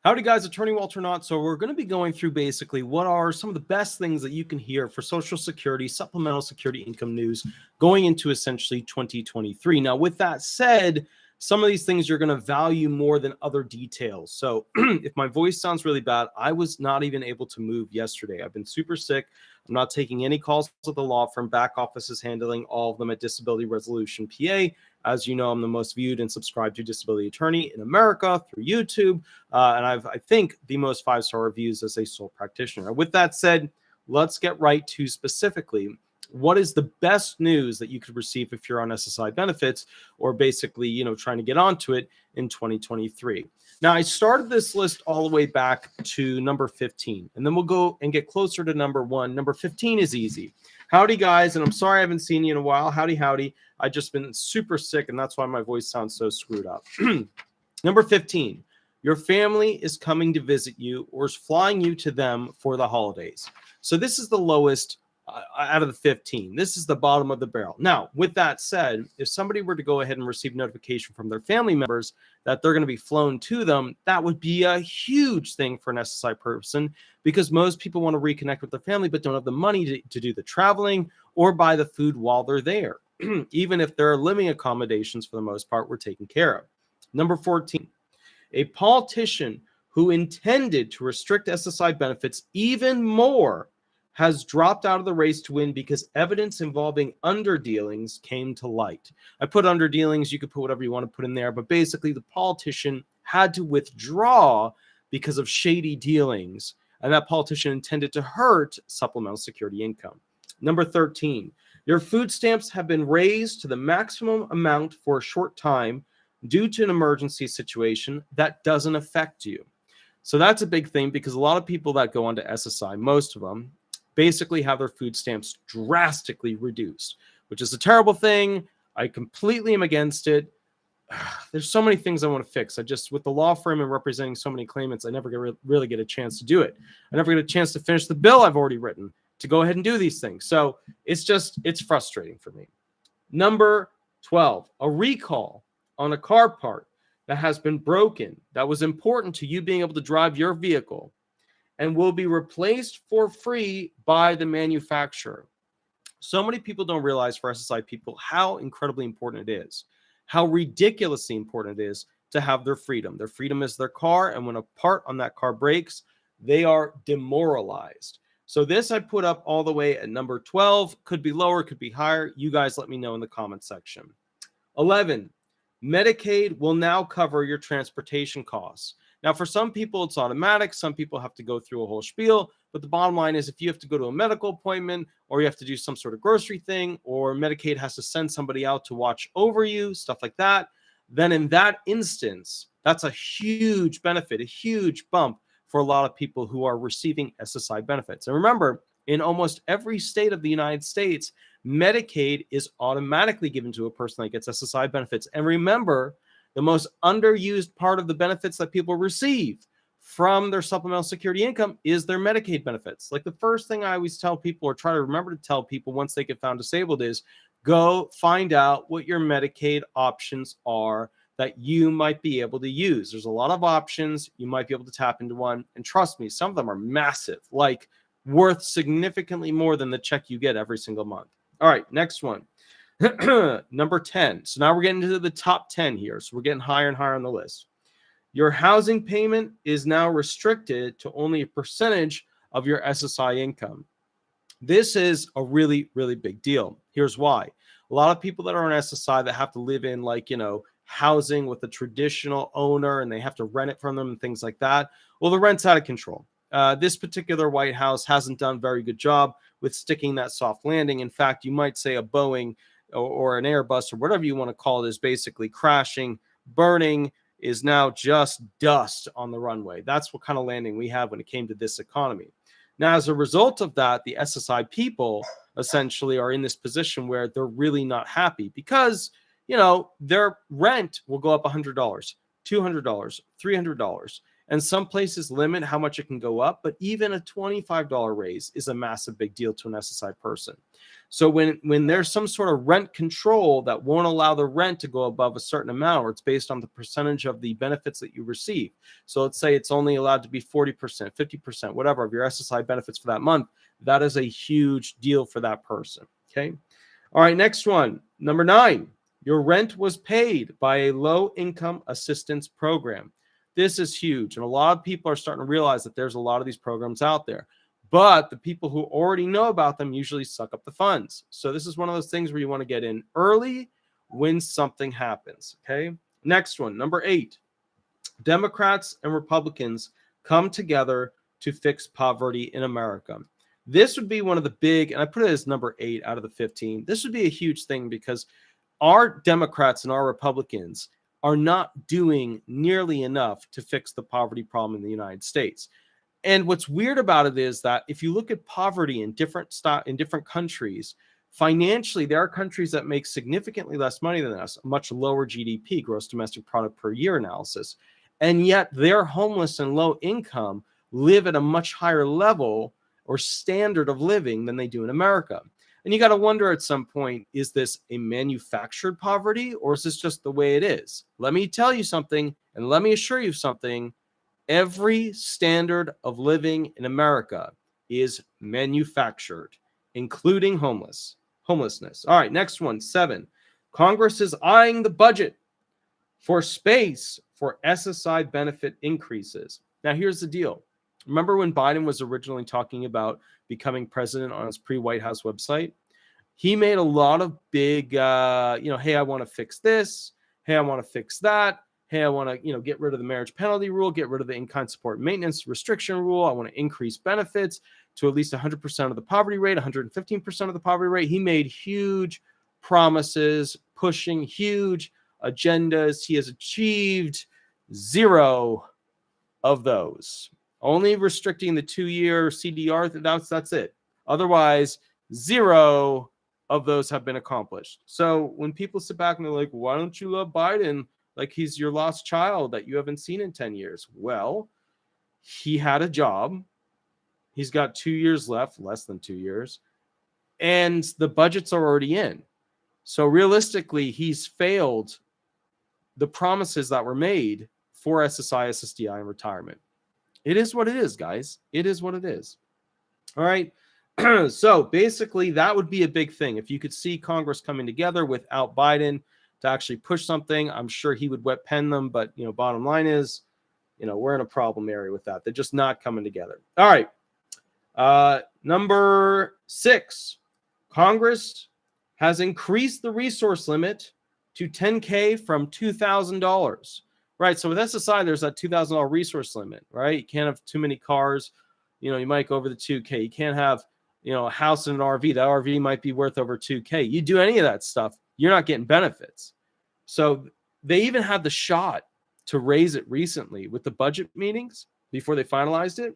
Howdy guys, Attorney Walter Hnot. So we're going to be going through basically what are some of the best things that you can hear for Social Security, Supplemental Security Income news going into essentially 2023. Now, with that said, some of these things you're going to value more than other details. So if my voice sounds really bad, I was not even able to move yesterday. I've been super sick. I'm not taking any calls at the law firm. Back office is handling all of them at Disability Resolution PA. As you know, I'm the most viewed and subscribed to disability attorney in America through YouTube. And I think, the most 5-star reviews as a sole practitioner. With that said, let's get right to specifically what is the best news that you could receive if you're on SSI benefits or basically, trying to get onto it in 2023. Now, I started this list all the way back to number 15, and then we'll go and get closer to number 1. Number 15 is easy. Howdy, guys, and I'm sorry I haven't seen you in a while. Howdy, howdy. I've just been super sick, and that's why my voice sounds so screwed up. Number 15, your family is coming to visit you or is flying you to them for the holidays. So this is the lowest out of the 15. This is the bottom of the barrel. Now, with that said, if somebody were to go ahead and receive notification from their family members that they're going to be flown to them, that would be a huge thing for an SSI person because most people want to reconnect with their family but don't have the money to do the traveling or buy the food while they're there. Even if there are living accommodations, for the most part, we're taken care of. Number 14, a politician who intended to restrict SSI benefits even more has dropped out of the race to win because evidence involving underdealings came to light. I put underdealings, you could put whatever you want to put in there, but basically the politician had to withdraw because of shady dealings, and that politician intended to hurt supplemental security income. Number 13, your food stamps have been raised to the maximum amount for a short time due to an emergency situation that doesn't affect you. So that's a big thing because a lot of people that go onto SSI, most of them, basically have their food stamps drastically reduced, which is a terrible thing. I completely am against it. There's so many things I want to fix. With the law firm and representing so many claimants, I never really get a chance to do it. I never get a chance to finish the bill I've already written to go ahead and do these things. So it's frustrating for me. Number 12, a recall on a car part that has been broken that was important to you being able to drive your vehicle and will be replaced for free by the manufacturer. So many people don't realize, for SSI people, how incredibly important it is, how ridiculously important it is to have their freedom. Their freedom is their car, and when a part on that car breaks, they are demoralized. So this I put up all the way at number 12. Could be lower, could be higher. You guys let me know in the comment section. 11, Medicaid will now cover your transportation costs. Now, for some people, it's automatic. Some people have to go through a whole spiel. But the bottom line is if you have to go to a medical appointment or you have to do some sort of grocery thing or Medicaid has to send somebody out to watch over you, stuff like that, then in that instance, that's a huge benefit, a huge bump for a lot of people who are receiving SSI benefits. And remember, in almost every state of the United States, Medicaid is automatically given to a person that gets SSI benefits. And remember, the most underused part of the benefits that people receive from their supplemental security income is their Medicaid benefits. Like the first thing I always tell people or try to remember to tell people once they get found disabled is go find out what your Medicaid options are that you might be able to use. There's a lot of options. You might be able to tap into one. And trust me, some of them are massive, like worth significantly more than the check you get every single month. All right, next one. Number 10. So now we're getting to the top 10 here. So we're getting higher and higher on the list. Your housing payment is now restricted to only a percentage of your SSI income. This is a really, really big deal. Here's why. A lot of people that are on SSI that have to live in housing with a traditional owner and they have to rent it from them and things like that. Well, the rent's out of control. This particular White House hasn't done a very good job with sticking that soft landing. In fact, you might say a Boeing or an Airbus or whatever you want to call it is basically crashing, burning, is now just dust on the runway. That's what kind of landing we have when it came to this economy. Now, as a result of that, the SSI people essentially are in this position where they're really not happy because, their rent will go up $100. $200, $300. And some places limit how much it can go up, but even a $25 raise is a massive big deal to an SSI person. So when there's some sort of rent control that won't allow the rent to go above a certain amount, or it's based on the percentage of the benefits that you receive. So let's say it's only allowed to be 40%, 50%, whatever of your SSI benefits for that month. That is a huge deal for that person. Okay. All right. Next one, number 9, your rent was paid by a low income assistance program. This is huge. And a lot of people are starting to realize that there's a lot of these programs out there. But the people who already know about them usually suck up the funds. So this is one of those things where you want to get in early when something happens. Okay. Next one, number 8. Democrats and Republicans come together to fix poverty in America. This would be one of the big, and I put it as number 8 out of the 15. This would be a huge thing because our Democrats and our Republicans are not doing nearly enough to fix the poverty problem in the United States. And what's weird about it is that if you look at poverty in different countries, financially, there are countries that make significantly less money than us, much lower GDP, gross domestic product per year analysis. And yet their homeless and low income live at a much higher level or standard of living than they do in America. And you got to wonder at some point, is this a manufactured poverty or is this just the way it is? Let me tell you something, and let me assure you something. Every standard of living in America is manufactured, including homelessness. All right, next one, 7. Congress is eyeing the budget for space for SSI benefit increases. Now, here's the deal. Remember when Biden was originally talking about becoming president on his pre-White House website? He made a lot of big, hey, I want to fix this. Hey, I want to fix that. Hey, I want to, get rid of the marriage penalty rule, get rid of the in-kind support maintenance restriction rule. I want to increase benefits to at least 100% of the poverty rate, 115% of the poverty rate. He made huge promises, pushing huge agendas. He has achieved 0 of those. Only restricting the 2-year CDR, that's it. Otherwise, 0 of those have been accomplished. So when people sit back and they're like, why don't you love Biden? Like he's your lost child that you haven't seen in 10 years. Well, he had a job. He's got 2 years left, less than 2 years. And the budgets are already in. So realistically, he's failed the promises that were made for SSI, SSDI, and retirement. It is what it is, guys. It is what it is. All right. So basically, that would be a big thing. If you could see Congress coming together without Biden to actually push something, I'm sure he would wet pen them. But, bottom line is, we're in a problem area with that. They're just not coming together. All right. Number 6, Congress has increased the resource limit to $10K from $2,000. Right. So with SSI, there's that $2,000 resource limit, right? You can't have too many cars. You might go over the 2K. You can't have, a house and an RV. That RV might be worth over 2K. You do any of that stuff, you're not getting benefits. So they even had the shot to raise it recently with the budget meetings before they finalized it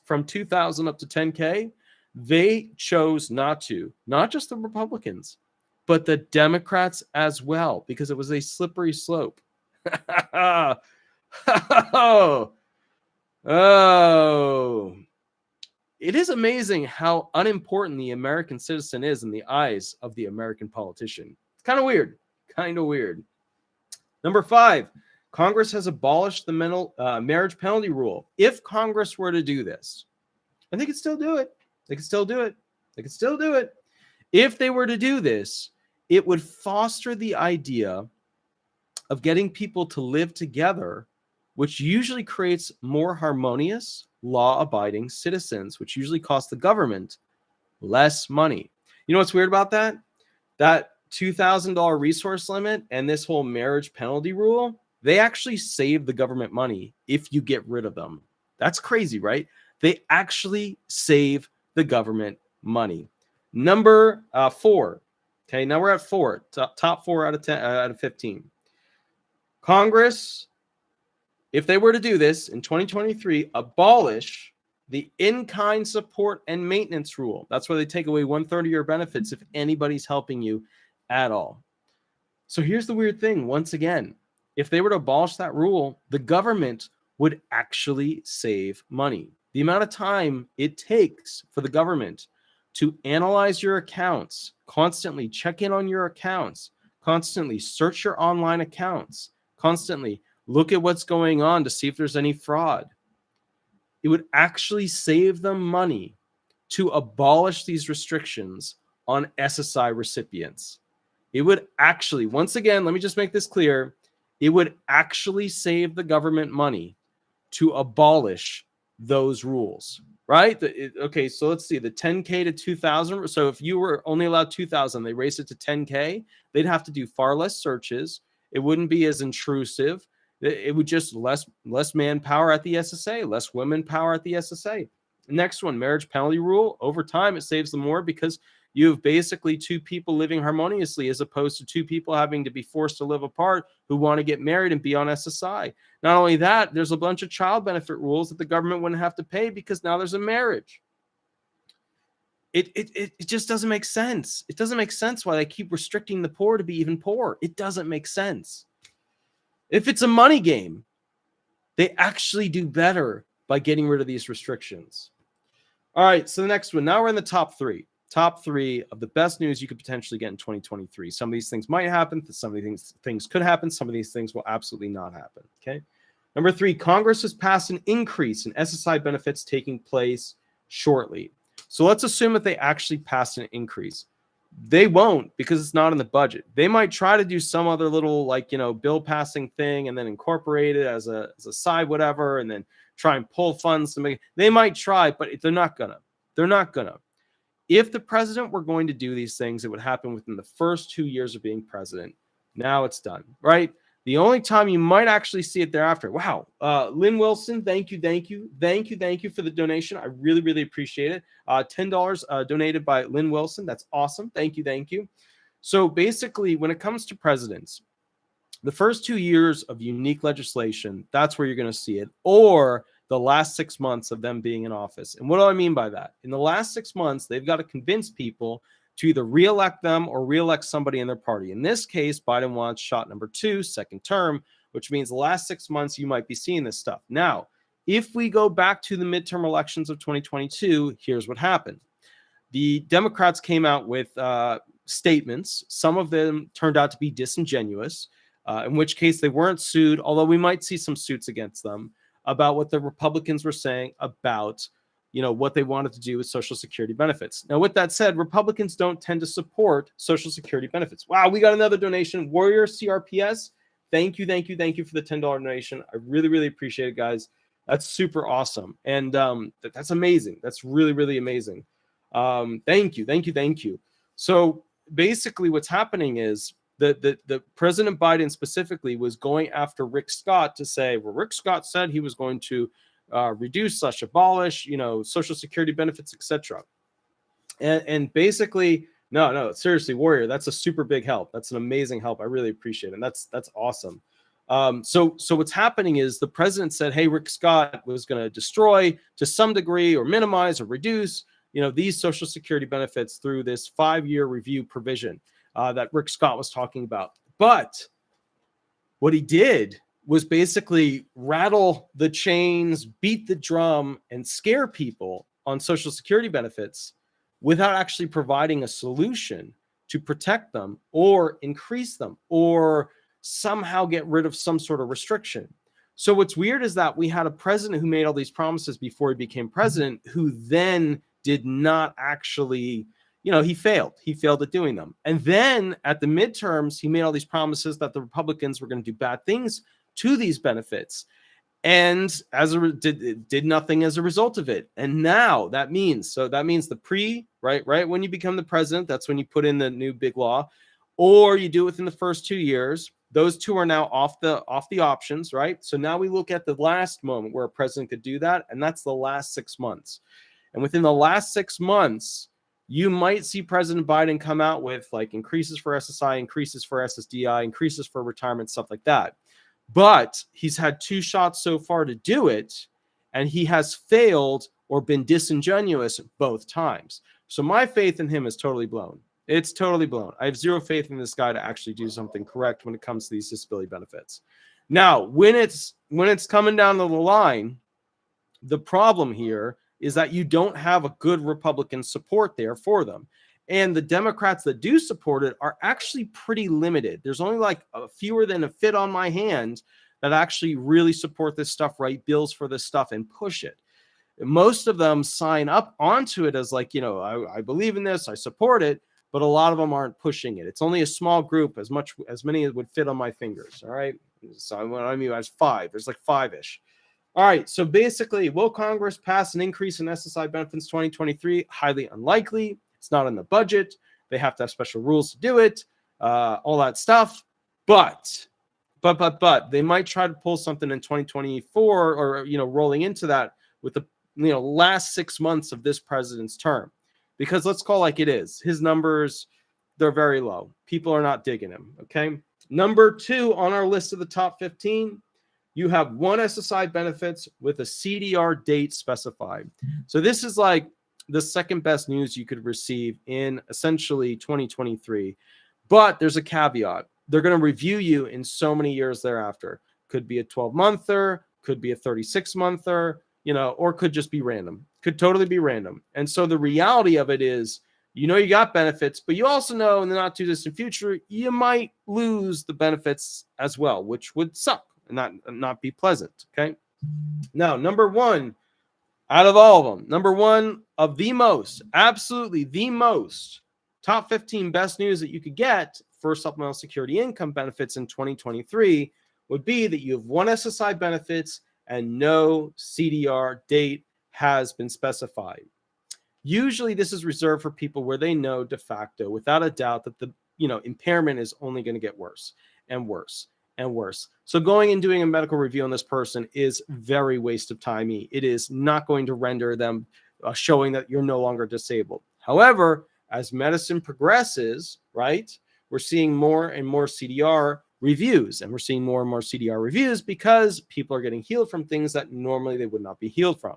from 2,000 up to 10K. They chose not to, not just the Republicans, but the Democrats as well, because it was a slippery slope. Oh. It is amazing how unimportant the American citizen is in the eyes of the American politician. It's kind of weird. Number 5, Congress has abolished the marriage penalty rule. If Congress were to do this, and they could still do it. If they were to do this, it would foster the idea of getting people to live together, which usually creates more harmonious, law-abiding citizens, which usually cost the government less money. You know what's weird about that? That $2,000 resource limit and this whole marriage penalty rule, they actually save the government money if you get rid of them. That's crazy, right? They actually save the government money. Number 4. Okay, now we're at 4. Top 4 out of 10 out of 15. Congress, if they were to do this in 2023, abolish the in-kind support and maintenance rule. That's where they take away 1/3 of your benefits if anybody's helping you at all. So here's the weird thing. Once again, if they were to abolish that rule, the government would actually save money. The amount of time it takes for the government to analyze your accounts, constantly check in on your accounts, constantly search your online accounts, constantly look at what's going on to see if there's any fraud. It would actually save them money to abolish these restrictions on SSI recipients. It would actually, once again, let me just make this clear, it would actually save the government money to abolish those rules, right? Okay, so let's see, the 10K to 2,000. So if you were only allowed 2,000, they raised it to 10K, they'd have to do far less searches. It wouldn't be as intrusive. It would just less manpower at the SSA, less women power at the SSA. Next one, marriage penalty rule. Over time, it saves them more because you have basically two people living harmoniously as opposed to two people having to be forced to live apart who want to get married and be on SSI. Not only that, there's a bunch of child benefit rules that the government wouldn't have to pay because now there's a marriage. It just doesn't make sense. It doesn't make sense why they keep restricting the poor to be even poor. It doesn't make sense. If it's a money game, they actually do better by getting rid of these restrictions. All right, so the next one. Now we're in the top three. Top three of the best news you could potentially get in 2023. Some of these things might happen. Some of these things could happen. Some of these things will absolutely not happen. Okay. Number three, Congress has passed an increase in SSI benefits taking place shortly. So let's assume that they actually passed an increase. They won't because it's not in the budget. They might try to do some other little bill passing thing and then incorporate it as a side whatever and then try and pull funds to make it. They might try, but they're not gonna. They're not gonna. If the president were going to do these things, it would happen within the first 2 years of being president. Now it's done, right? The only time you might actually see it thereafter. Wow. Lynn Wilson, thank you for the donation. I really, really appreciate it. $10 donated by Lynn Wilson. That's awesome. Thank you. So basically, when it comes to presidents, the first 2 years of unique legislation, that's where you're going to see it, or the last 6 months of them being in office. And what do I mean by that? In the last 6 months, they've got to convince people to either reelect them or reelect somebody in their party. In this case, Biden wants shot number 2, second term, which means the last 6 months you might be seeing this stuff. Now, if we go back to the midterm elections of 2022, here's what happened. The Democrats came out with statements. Some of them turned out to be disingenuous, in which case they weren't sued, although we might see some suits against them about what the Republicans were saying about what they wanted to do with Social Security benefits. Now, with that said, Republicans don't tend to support Social Security benefits. Wow, we got another donation. Warrior CRPS, thank you for the $10 donation. I really, really appreciate it, guys. That's super awesome. And that's amazing. That's really, really amazing. Thank you. So basically what's happening is the President Biden specifically was going after Rick Scott to say, well, Rick Scott said he was going to reduce / abolish, Social Security benefits, etc. And basically, no, seriously, Warrior, that's a super big help. That's an amazing help. I really appreciate it. And that's awesome. So what's happening is the president said, hey, Rick Scott was going to destroy to some degree or minimize or reduce, these Social Security benefits through this 5-year review provision that Rick Scott was talking about. But what he did was basically rattle the chains, beat the drum, and scare people on Social Security benefits without actually providing a solution to protect them or increase them or somehow get rid of some sort of restriction. So what's weird is that we had a president who made all these promises before he became president, who then did not actually, he failed. He failed at doing them. And then at the midterms, he made all these promises that the Republicans were going to do bad things to these benefits, and did nothing as a result of it. And now that means the right when you become the president, that's when you put in the new big law, or you do it within the first 2 years. Those two are now off the options, right? So now we look at the last moment where a president could do that, and that's the last 6 months. And within the last 6 months, you might see President Biden come out with increases for SSI, increases for SSDI, increases for retirement, stuff like that. But he's had 2 shots so far to do it, and he has failed or been disingenuous both times. So my faith in him is totally blown. It's totally blown. I have zero faith in this guy to actually do something correct when it comes to these disability benefits. Now, when it's coming down the line, the problem here is that you don't have a good Republican support there for them. And the Democrats that do support it are actually pretty limited. There's only like fewer than a fit on my hand that actually really support this stuff, write bills for this stuff and push it. Most of them sign up onto it as like, you know, I believe in this, I support it, but a lot of them aren't pushing it. It's only a small group, as many as would fit on my fingers. All right. So I mean, as 5, there's like 5-ish. All right. So basically, will Congress pass an increase in SSI benefits 2023? Highly unlikely. It's not in the budget. They have to have special rules to do it, all that stuff. But they might try to pull something in 2024 or, you know, rolling into that with the, you know, last 6 months of this president's term. Because let's call like it is. His numbers, they're very low. People are not digging him, okay? Number 2 on our list of the top 15, you have 1 SSI benefits with a CDR date specified. So this is like the second best news you could receive in essentially 2023. But there's a caveat. They're going to review you in so many years thereafter. Could be a 12-monther, could be a 36-monther, you know, or could just be random. Could totally be random. And so the reality of it is, you know, you got benefits, but you also know in the not too distant future, you might lose the benefits as well, which would suck and not be pleasant. Okay. Now, number 1 out of all of them, number 1 of the most, absolutely the most top 15 best news that you could get for supplemental security income benefits in 2023 would be that you have 1 SSI benefits and no CDR date has been specified. Usually this is reserved for people where they know de facto, without a doubt, that the, you know, impairment is only going to get worse and worse and worse. So going and doing a medical review on this person is very waste of time. It is not going to render them showing that you're no longer disabled. However, as medicine progresses, right, we're seeing more and more CDR reviews, and we're seeing more and more CDR reviews because people are getting healed from things that normally they would not be healed from.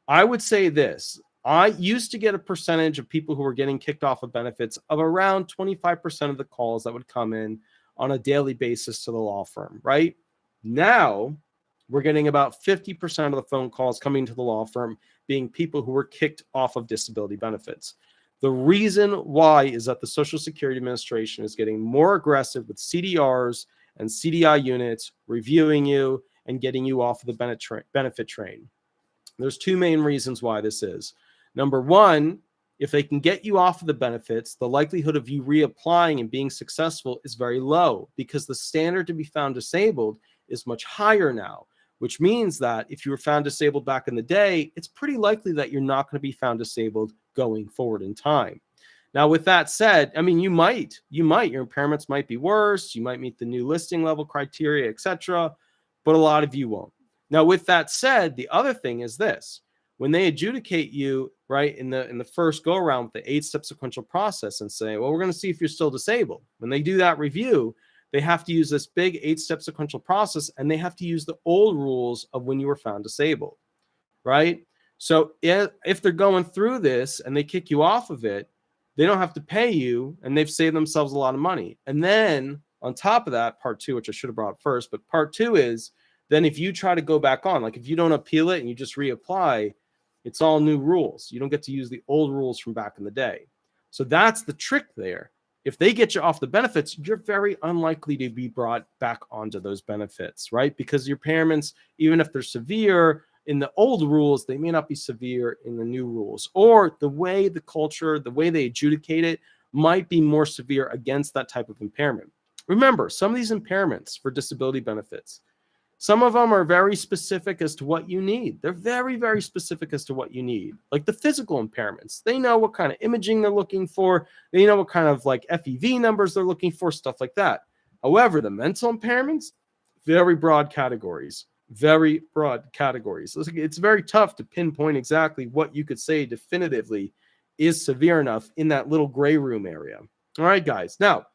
I would say this. I used to get a percentage of people who were getting kicked off of benefits of around 25% of the calls that would come in on a daily basis to the law firm, right? Now, we're getting about 50% of the phone calls coming to the law firm being people who were kicked off of disability benefits. The reason why is that the Social Security Administration is getting more aggressive with CDRs and CDI units, reviewing you and getting you off of the benefit train. There's 2 main reasons why this is. Number 1, if they can get you off of the benefits, the likelihood of you reapplying and being successful is very low because the standard to be found disabled is much higher now, which means that if you were found disabled back in the day, it's pretty likely that you're not going to be found disabled going forward in time. Now, with that said, I mean, your impairments might be worse, you might meet the new listing level criteria, etc., but a lot of you won't. Now, with that said, the other thing is this. When they adjudicate you, right, in the first go around with the 8-step sequential process and say, well, we're going to see if you're still disabled. When they do that review, they have to use this big 8-step sequential process, and they have to use the old rules of when you were found disabled, right? So if they're going through this and they kick you off of it, they don't have to pay you, and they've saved themselves a lot of money. And then on top of that, part 2, which I should have brought up first, but part 2 is then if you try to go back on, like if you don't appeal it and you just reapply, it's all new rules. You don't get to use the old rules from back in the day. So that's the trick there. If they get you off the benefits, you're very unlikely to be brought back onto those benefits, right? Because your impairments, even if they're severe in the old rules, they may not be severe in the new rules. Or the way the culture, the way they adjudicate it might be more severe against that type of impairment. Remember, some of these impairments for disability benefits, some of them are very specific as to what you need. They're very, very specific as to what you need. Like the physical impairments, they know what kind of imaging they're looking for. They know what kind of like FEV numbers they're looking for, stuff like that. However, the mental impairments, very broad categories, very broad categories. It's very tough to pinpoint exactly what you could say definitively is severe enough in that little gray room area. All right, guys. Now,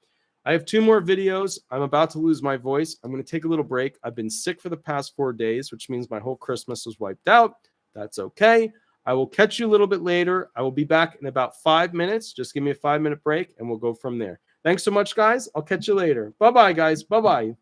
I have 2 more videos. I'm about to lose my voice. I'm going to take a little break. I've been sick for the past 4 days, which means my whole Christmas was wiped out. That's okay. I will catch you a little bit later. I will be back in about 5 minutes. Just give me a 5-minute break and we'll go from there. Thanks so much, guys. I'll catch you later. Bye-bye, guys. Bye-bye.